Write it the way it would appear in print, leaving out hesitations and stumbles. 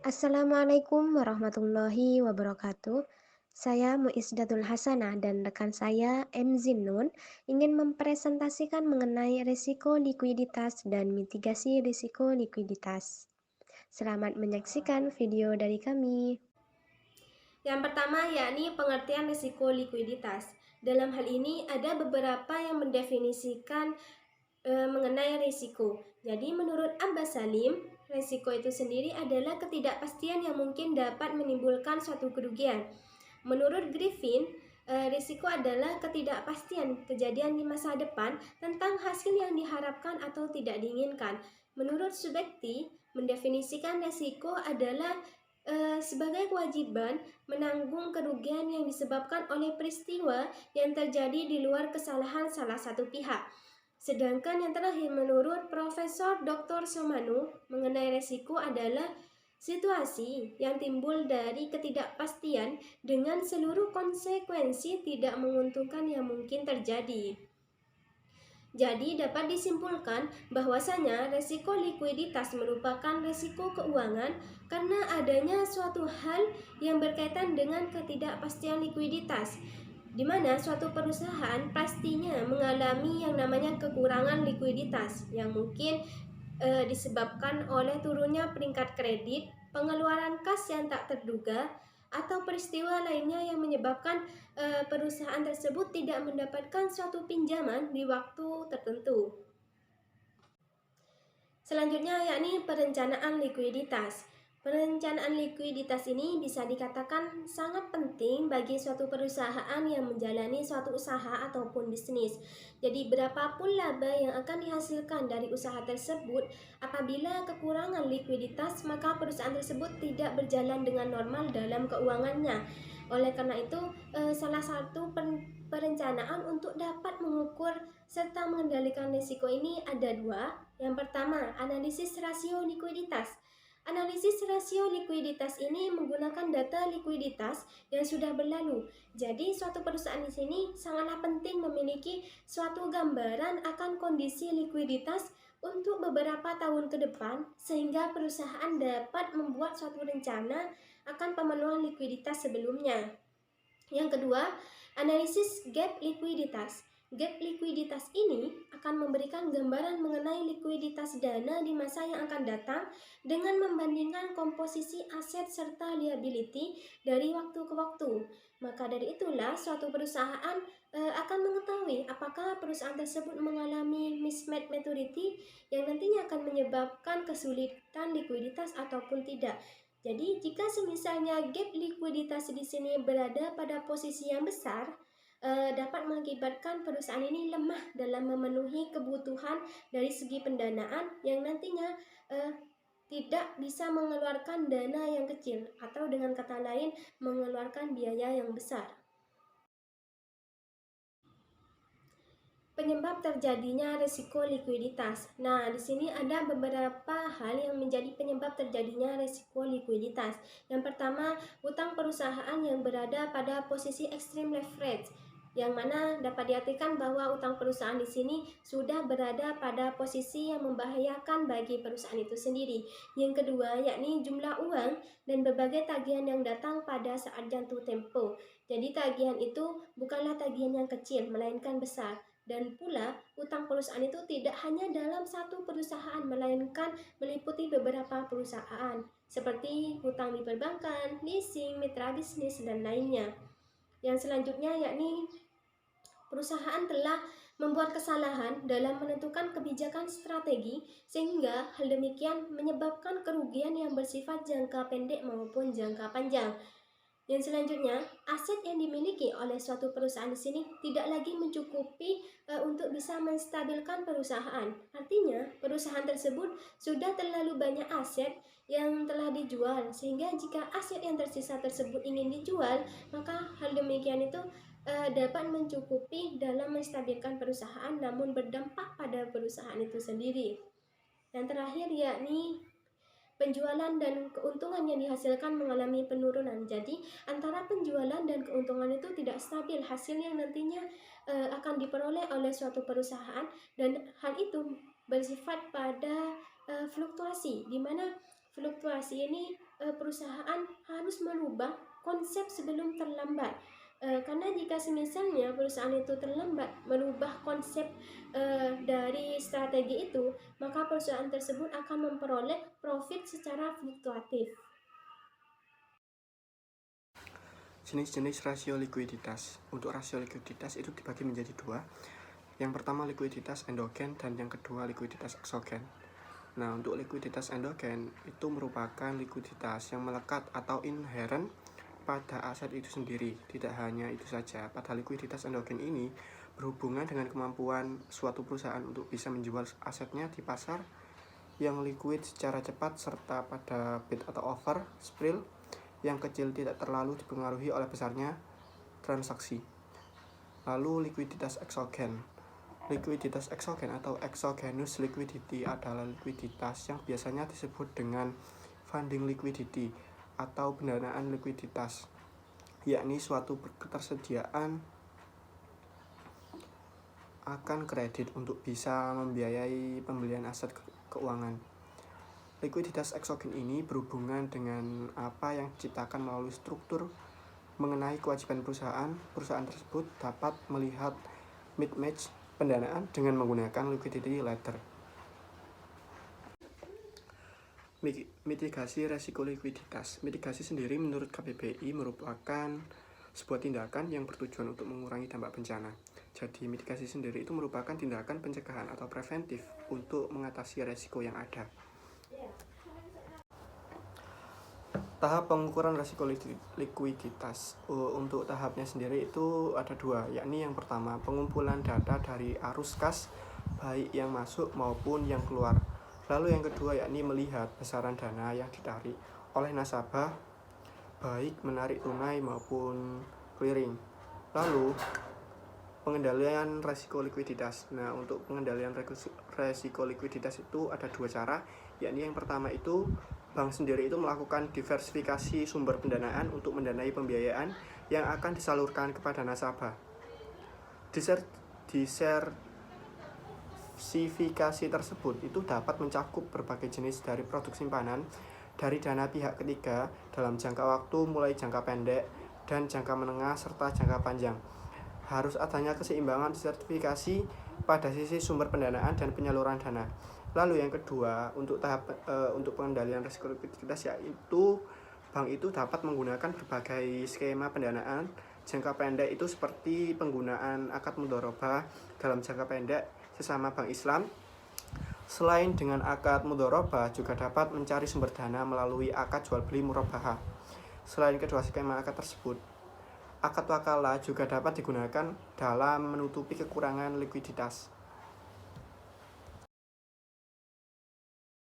Assalamualaikum warahmatullahi wabarakatuh. Saya Muizdatul Hasanah dan rekan saya M. Zinnun ingin mempresentasikan mengenai risiko likuiditas dan mitigasi risiko likuiditas. Selamat menyaksikan video dari kami. Yang pertama yakni pengertian risiko likuiditas. Dalam hal ini ada beberapa yang mendefinisikan mengenai risiko. Jadi menurut Abbas Salim, risiko itu sendiri adalah ketidakpastian yang mungkin dapat menimbulkan suatu kerugian. Menurut Griffin, risiko adalah ketidakpastian kejadian di masa depan tentang hasil yang diharapkan atau tidak diinginkan. Menurut Subekti, mendefinisikan risiko adalah sebagai kewajiban menanggung kerugian yang disebabkan oleh peristiwa yang terjadi di luar kesalahan salah satu pihak. Sedangkan yang terakhir menurut Profesor Dr. Somanu mengenai risiko adalah situasi yang timbul dari ketidakpastian dengan seluruh konsekuensi tidak menguntungkan yang mungkin terjadi. Jadi dapat disimpulkan bahwasanya resiko likuiditas merupakan resiko keuangan karena adanya suatu hal yang berkaitan dengan ketidakpastian likuiditas, di mana suatu perusahaan pastinya mengalami yang namanya kekurangan likuiditas yang mungkin disebabkan oleh turunnya peringkat kredit, pengeluaran kas yang tak terduga, atau peristiwa lainnya yang menyebabkan perusahaan tersebut tidak mendapatkan suatu pinjaman di waktu tertentu. Selanjutnya yakni perencanaan likuiditas. Perencanaan likuiditas ini bisa dikatakan sangat penting bagi suatu perusahaan yang menjalani suatu usaha ataupun bisnis. Jadi berapapun laba yang akan dihasilkan dari usaha tersebut, apabila kekurangan likuiditas, maka perusahaan tersebut tidak berjalan dengan normal dalam keuangannya. Oleh karena itu, salah satu perencanaan untuk dapat mengukur serta mengendalikan risiko ini ada dua. Yang pertama, analisis rasio likuiditas. Analisis rasio likuiditas ini menggunakan data likuiditas yang sudah berlalu. Jadi, suatu perusahaan di sini sangatlah penting memiliki suatu gambaran akan kondisi likuiditas untuk beberapa tahun ke depan, sehingga perusahaan dapat membuat suatu rencana akan pemenuhan likuiditas sebelumnya. Yang kedua, analisis gap likuiditas. Gap likuiditas ini akan memberikan gambaran mengenai likuiditas dana di masa yang akan datang dengan membandingkan komposisi aset serta liability dari waktu ke waktu. Maka dari itulah suatu perusahaan akan mengetahui apakah perusahaan tersebut mengalami mismatch maturity yang nantinya akan menyebabkan kesulitan likuiditas ataupun tidak. Jadi, jika semisalnya gap likuiditas di sini berada pada posisi yang besar, dapat mengakibatkan perusahaan ini lemah dalam memenuhi kebutuhan dari segi pendanaan yang nantinya tidak bisa mengeluarkan dana yang kecil, atau dengan kata lain mengeluarkan biaya yang besar. Penyebab terjadinya risiko likuiditas. Nah, di sini ada beberapa hal yang menjadi penyebab terjadinya risiko likuiditas. Yang pertama, utang perusahaan yang berada pada posisi extreme leverage, yang mana dapat diartikan bahwa utang perusahaan di sini sudah berada pada posisi yang membahayakan bagi perusahaan itu sendiri. Yang kedua, yakni jumlah uang dan berbagai tagihan yang datang pada saat jatuh tempo. Jadi tagihan itu bukanlah tagihan yang kecil, melainkan besar. Dan pula, utang perusahaan itu tidak hanya dalam satu perusahaan, melainkan meliputi beberapa perusahaan, seperti hutang di perbankan, leasing, mitra bisnis, dan lainnya. Yang selanjutnya yakni perusahaan telah membuat kesalahan dalam menentukan kebijakan strategi, sehingga hal demikian menyebabkan kerugian yang bersifat jangka pendek maupun jangka panjang. Yang selanjutnya, aset yang dimiliki oleh suatu perusahaan di sini tidak lagi mencukupi untuk bisa menstabilkan perusahaan. Artinya, perusahaan tersebut sudah terlalu banyak aset yang telah dijual, sehingga jika aset yang tersisa tersebut ingin dijual, maka hal demikian itu dapat mencukupi dalam menstabilkan perusahaan, namun berdampak pada perusahaan itu sendiri. Yang terakhir yakni penjualan dan keuntungan yang dihasilkan mengalami penurunan. Jadi antara penjualan dan keuntungan itu tidak stabil hasil yang nantinya akan diperoleh oleh suatu perusahaan, dan hal itu bersifat pada fluktuasi, di mana fluktuasi ini perusahaan harus merubah konsep sebelum terlambat. Karena jika semisalnya perusahaan itu terlambat merubah konsep dari strategi itu, maka perusahaan tersebut akan memperoleh profit secara fluktuatif. Jenis-jenis rasio likuiditas. Untuk rasio likuiditas itu dibagi menjadi dua. Yang pertama likuiditas endogen dan yang kedua likuiditas eksogen. Nah, untuk likuiditas endogen itu merupakan likuiditas yang melekat atau inherent pada aset itu sendiri. Tidak hanya itu saja, pada likuiditas endogen ini berhubungan dengan kemampuan suatu perusahaan untuk bisa menjual asetnya di pasar yang liquid secara cepat serta pada bid atau offer spread yang kecil tidak terlalu dipengaruhi oleh besarnya transaksi. Lalu likuiditas eksogen. Likuiditas eksogen atau exogenous liquidity adalah likuiditas yang biasanya disebut dengan funding liquidity atau pendanaan likuiditas, yakni suatu ketersediaan akan kredit untuk bisa membiayai pembelian aset keuangan. Likuiditas eksogen ini berhubungan dengan apa yang diciptakan melalui struktur mengenai kewajiban perusahaan. Perusahaan tersebut dapat melihat mismatch pendanaan dengan menggunakan liquidity ladder. Mitigasi resiko likuiditas. Mitigasi sendiri menurut KBBI merupakan sebuah tindakan yang bertujuan untuk mengurangi dampak bencana. Jadi mitigasi sendiri itu merupakan tindakan pencegahan atau preventif untuk mengatasi resiko yang ada. Tahap pengukuran risiko likuiditas. Untuk tahapnya sendiri itu ada dua, yakni yang pertama pengumpulan data dari arus kas baik yang masuk maupun yang keluar. Lalu yang kedua yakni melihat besaran dana yang ditarik oleh nasabah baik menarik tunai maupun clearing. Lalu pengendalian risiko likuiditas. Nah, untuk pengendalian risiko likuiditas itu ada dua cara, yakni yang pertama itu bank sendiri itu melakukan diversifikasi sumber pendanaan untuk mendanai pembiayaan yang akan disalurkan kepada nasabah. Diversifikasi tersebut itu dapat mencakup berbagai jenis dari produk simpanan dari dana pihak ketiga dalam jangka waktu mulai jangka pendek dan jangka menengah serta jangka panjang. Harus adanya keseimbangan diversifikasi pada sisi sumber pendanaan dan penyaluran dana. Lalu yang kedua, untuk untuk pengendalian risiko likuiditas yaitu bank itu dapat menggunakan berbagai skema pendanaan jangka pendek itu seperti penggunaan akad mudharabah dalam jangka pendek sesama bank Islam. Selain dengan akad mudharabah juga dapat mencari sumber dana melalui akad jual beli murabahah. Selain kedua skema akad tersebut, akad wakalah juga dapat digunakan dalam menutupi kekurangan likuiditas.